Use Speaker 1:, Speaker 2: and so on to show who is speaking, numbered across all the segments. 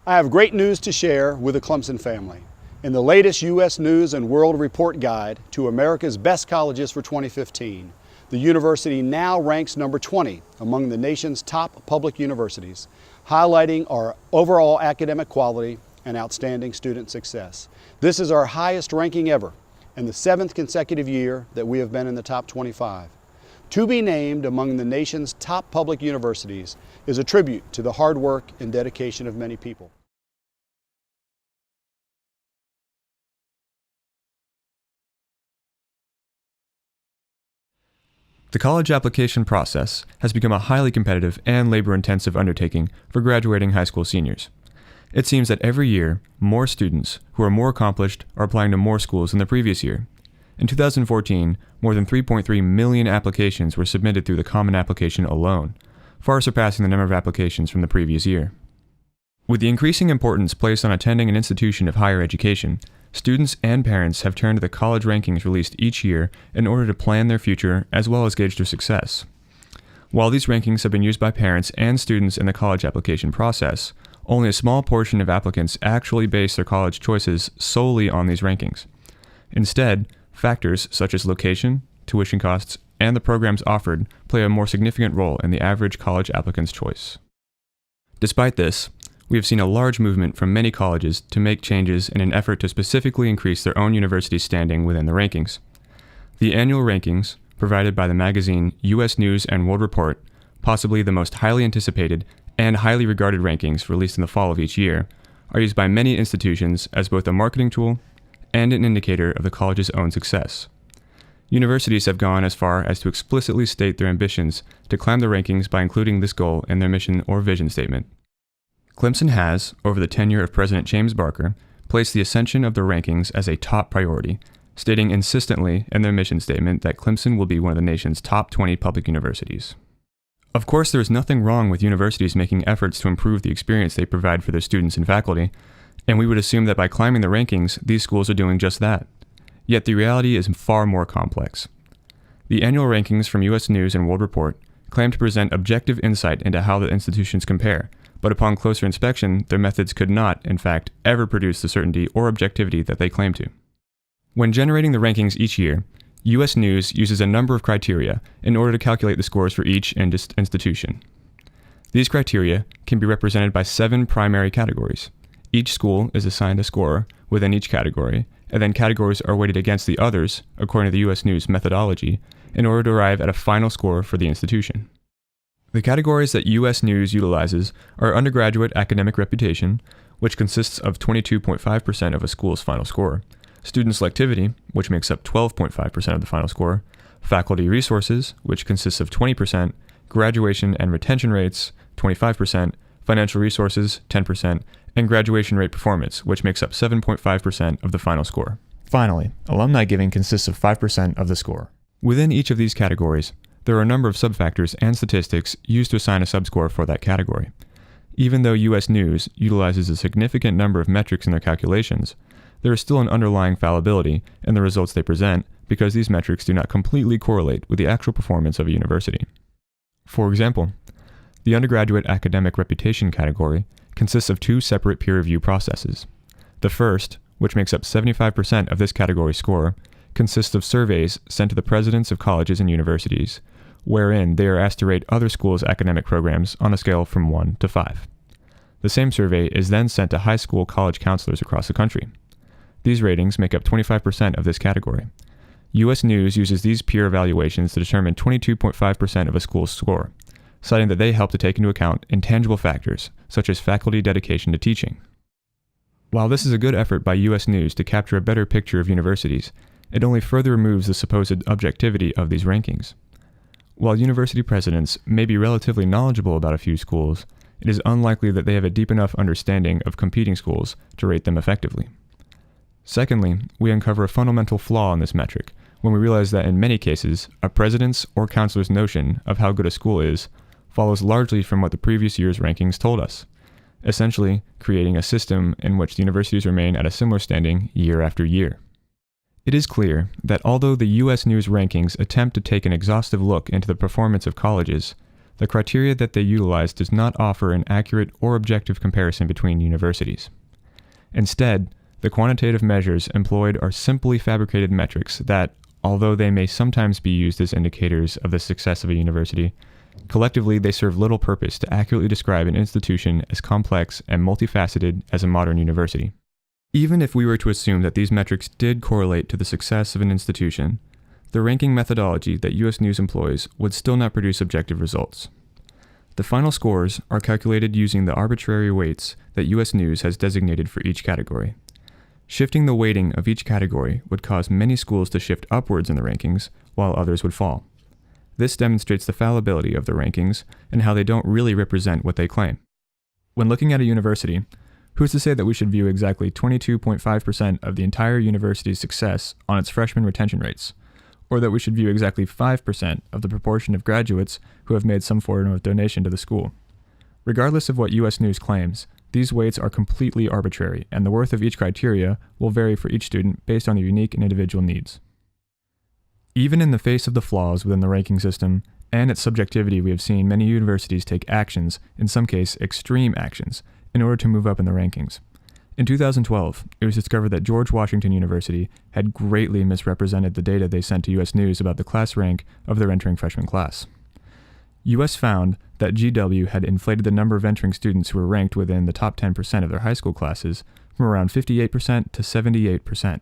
Speaker 1: I have great news to share with the Clemson family. In the latest U.S. News and World Report Guide to America's Best Colleges for 2015, the university now ranks number 20 among the nation's top public universities, highlighting our overall academic quality and outstanding student success. This is our highest ranking ever and the 7th consecutive year that we have been in the top 25. To be named among the nation's top public universities is a tribute to the hard work and dedication of many people.
Speaker 2: The college application process has become a highly competitive and labor-intensive undertaking for graduating high school seniors. It seems that every year, more students who are more accomplished are applying to more schools than the previous year. In 2014, more than 3.3 million applications were submitted through the Common Application alone, far surpassing the number of applications from the previous year. With the increasing importance placed on attending an institution of higher education, students and parents have turned to the college rankings released each year in order to plan their future as well as gauge their success. While these rankings have been used by parents and students in the college application process, only a small portion of applicants actually base their college choices solely on these rankings. Instead, factors such as location, tuition costs, and the programs offered play a more significant role in the average college applicant's choice. Despite this, we have seen a large movement from many colleges to make changes in an effort to specifically increase their own university's standing within the rankings. The annual rankings, provided by the magazine U.S. News and World Report, possibly the most highly anticipated and highly regarded rankings released in the fall of each year, are used by many institutions as both a marketing tool and an indicator of the college's own success. Universities have gone as far as to explicitly state their ambitions to climb the rankings by including this goal in their mission or vision statement. Clemson has, over the tenure of President James Barker, placed the ascension of the rankings as a top priority, stating insistently in their mission statement that Clemson will be one of the nation's top 20 public universities. Of course, there is nothing wrong with universities making efforts to improve the experience they provide for their students and faculty, and we would assume that by climbing the rankings, these schools are doing just that. Yet the reality is far more complex. The annual rankings from U.S. News and World Report claim to present objective insight into how the institutions compare, but upon closer inspection, their methods could not, in fact, ever produce the certainty or objectivity that they claim to. When generating the rankings each year, U.S. News uses a number of criteria in order to calculate the scores for each institution. These criteria can be represented by 7 primary categories. Each school is assigned a score within each category, and then categories are weighted against the others according to the U.S. News methodology in order to arrive at a final score for the institution. The categories that U.S. News utilizes are undergraduate academic reputation, which consists of 22.5% of a school's final score, student selectivity, which makes up 12.5% of the final score, faculty resources, which consists of 20%, graduation and retention rates, 25%, financial resources, 10%, and graduation rate performance, which makes up 7.5% of the final score. Finally, alumni giving consists of 5% of the score. Within each of these categories, there are a number of subfactors and statistics used to assign a subscore for that category. Even though U.S. News utilizes a significant number of metrics in their calculations, there is still an underlying fallibility in the results they present because these metrics do not completely correlate with the actual performance of a university. For example, the undergraduate academic reputation category consists of 2 separate peer review processes. The first, which makes up 75% of this category score, consists of surveys sent to the presidents of colleges and universities, wherein they are asked to rate other schools' academic programs on a scale from 1 to 5. The same survey is then sent to high school college counselors across the country. These ratings make up 25% of this category. U.S. News uses these peer evaluations to determine 22.5% of a school's score, citing that they help to take into account intangible factors, such as faculty dedication to teaching. While this is a good effort by U.S. News to capture a better picture of universities, it only further removes the supposed objectivity of these rankings. While university presidents may be relatively knowledgeable about a few schools, it is unlikely that they have a deep enough understanding of competing schools to rate them effectively. Secondly, we uncover a fundamental flaw in this metric when we realize that in many cases, a president's or counselor's notion of how good a school is follows largely from what the previous year's rankings told us, essentially creating a system in which the universities remain at a similar standing year after year. It is clear that although the U.S. News rankings attempt to take an exhaustive look into the performance of colleges, the criteria that they utilize does not offer an accurate or objective comparison between universities. Instead, the quantitative measures employed are simply fabricated metrics that, although they may sometimes be used as indicators of the success of a university, collectively they serve little purpose to accurately describe an institution as complex and multifaceted as a modern university. Even if we were to assume that these metrics did correlate to the success of an institution, the ranking methodology that U.S. News employs would still not produce objective results. The final scores are calculated using the arbitrary weights that U.S. News has designated for each category. Shifting the weighting of each category would cause many schools to shift upwards in the rankings, while others would fall. This demonstrates the fallibility of the rankings and how they don't really represent what they claim. When looking at a university, who's to say that we should view exactly 22.5% of the entire university's success on its freshman retention rates, or that we should view exactly 5% of the proportion of graduates who have made some form of donation to the school? Regardless of what U.S. News claims, these weights are completely arbitrary, and the worth of each criteria will vary for each student based on their unique and individual needs. Even in the face of the flaws within the ranking system and its subjectivity, we have seen many universities take actions, in some cases extreme actions, in order to move up in the rankings. In 2012, it was discovered that George Washington University had greatly misrepresented the data they sent to U.S. News about the class rank of their entering freshman class. U.S. found that GW had inflated the number of entering students who were ranked within the top 10% of their high school classes from around 58% to 78%.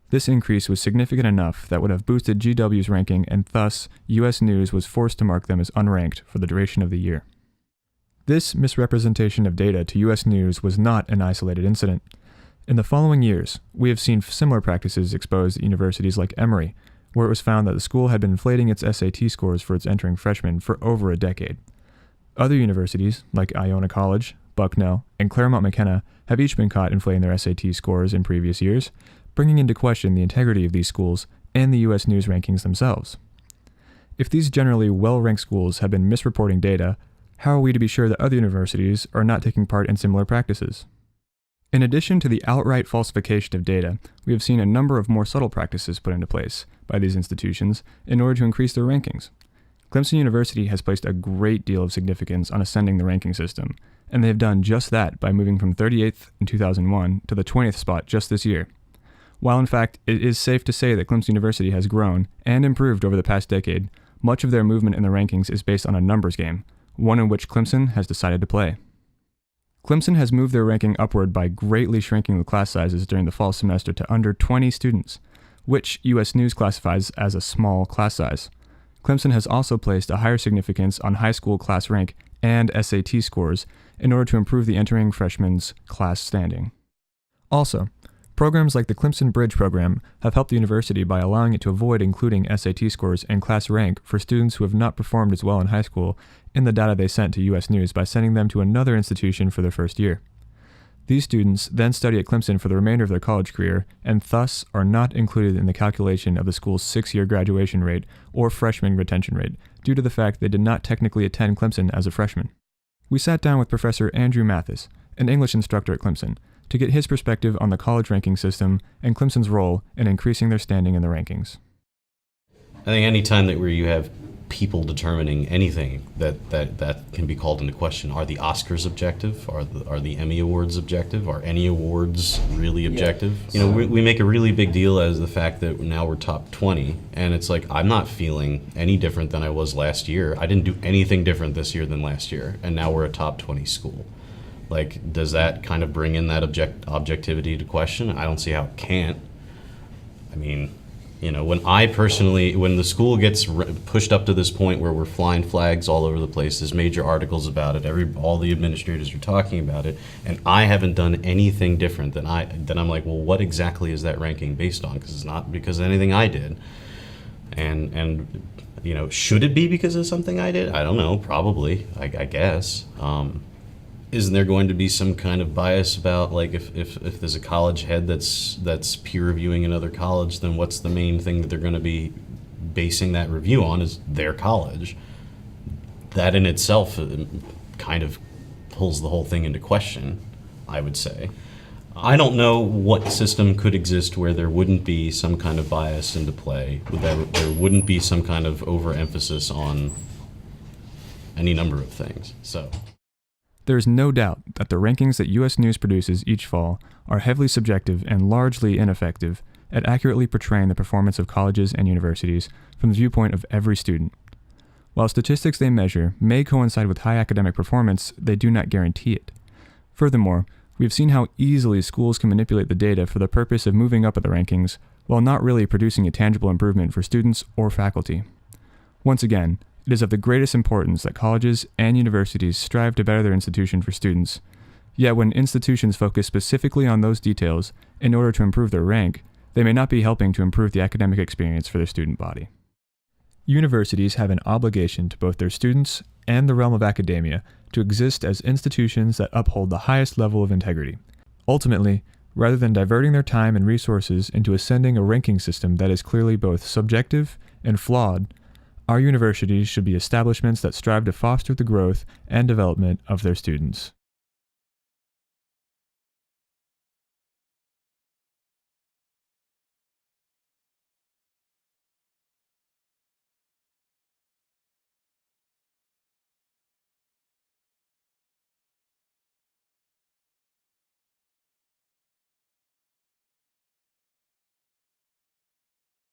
Speaker 2: This increase was significant enough that would have boosted GW's ranking, and thus U.S. News was forced to mark them as unranked for the duration of the year. This misrepresentation of data to U.S. News was not an isolated incident. In the following years, we have seen similar practices exposed at universities like Emory, where it was found that the school had been inflating its SAT scores for its entering freshmen for over a decade. Other universities, like Iona College, Bucknell, and Claremont McKenna, have each been caught inflating their SAT scores in previous years, bringing into question the integrity of these schools and the U.S. News rankings themselves. If these generally well-ranked schools have been misreporting data, how are we to be sure that other universities are not taking part in similar practices? In addition to the outright falsification of data, we have seen a number of more subtle practices put into place by these institutions in order to increase their rankings. Clemson University has placed a great deal of significance on ascending the ranking system, and they have done just that by moving from 38th in 2001 to the 20th spot just this year. While in fact it is safe to say that Clemson University has grown and improved over the past decade, much of their movement in the rankings is based on a numbers game, one in which Clemson has decided to play. Clemson has moved their ranking upward by greatly shrinking the class sizes during the fall semester to under 20 students, which U.S. News classifies as a small class size. Clemson has also placed a higher significance on high school class rank and SAT scores in order to improve the entering freshmen's class standing. Also, programs like the Clemson Bridge program have helped the university by allowing it to avoid including SAT scores and class rank for students who have not performed as well in high school in the data they sent to U.S. News by sending them to another institution for their first year. These students then study at Clemson for the remainder of their college career and thus are not included in the calculation of the school's 6-year graduation rate or freshman retention rate due to the fact they did not technically attend Clemson as a freshman. We sat down with Professor Andrew Mathis, an English instructor at Clemson, to get his perspective on the college ranking system and Clemson's role in increasing their standing in the rankings.
Speaker 3: I think any time that where you have people determining anything that can be called into question, are the Oscars objective? Are the Emmy Awards objective? Are any awards really objective? Yeah. You know, we make a really big deal as the fact that now we're top 20, and it's like, I'm not feeling any different than I was last year. I didn't do anything different this year than last year, and now we're a top 20 school. Like, does that kind of bring in that objectivity to question? I don't see how it can't. I mean, you know, when the school gets pushed up to this point where we're flying flags all over the place, there's major articles about it, all the administrators are talking about it, and I haven't done anything different then I'm like, well, what exactly is that ranking based on? Because it's not because of anything I did. And you know, should it be because of something I did? I don't know, probably, I guess. Isn't there going to be some kind of bias about, like, if there's a college head that's peer reviewing another college, then what's the main thing that they're going to be basing that review on is their college? That in itself kind of pulls the whole thing into question, I would say. I don't know what system could exist where there wouldn't be some kind of bias into play, there wouldn't be some kind of overemphasis on any number of things. So
Speaker 2: There is no doubt that the rankings that U.S. News produces each fall are heavily subjective and largely ineffective at accurately portraying the performance of colleges and universities from the viewpoint of every student. While statistics they measure may coincide with high academic performance, they do not guarantee it. Furthermore, we have seen how easily schools can manipulate the data for the purpose of moving up at the rankings, while not really producing a tangible improvement for students or faculty. Once again, it is of the greatest importance that colleges and universities strive to better their institution for students. Yet when institutions focus specifically on those details in order to improve their rank, they may not be helping to improve the academic experience for their student body. Universities have an obligation to both their students and the realm of academia to exist as institutions that uphold the highest level of integrity. Ultimately, rather than diverting their time and resources into ascending a ranking system that is clearly both subjective and flawed, our universities should be establishments that strive to foster the growth and development of their students.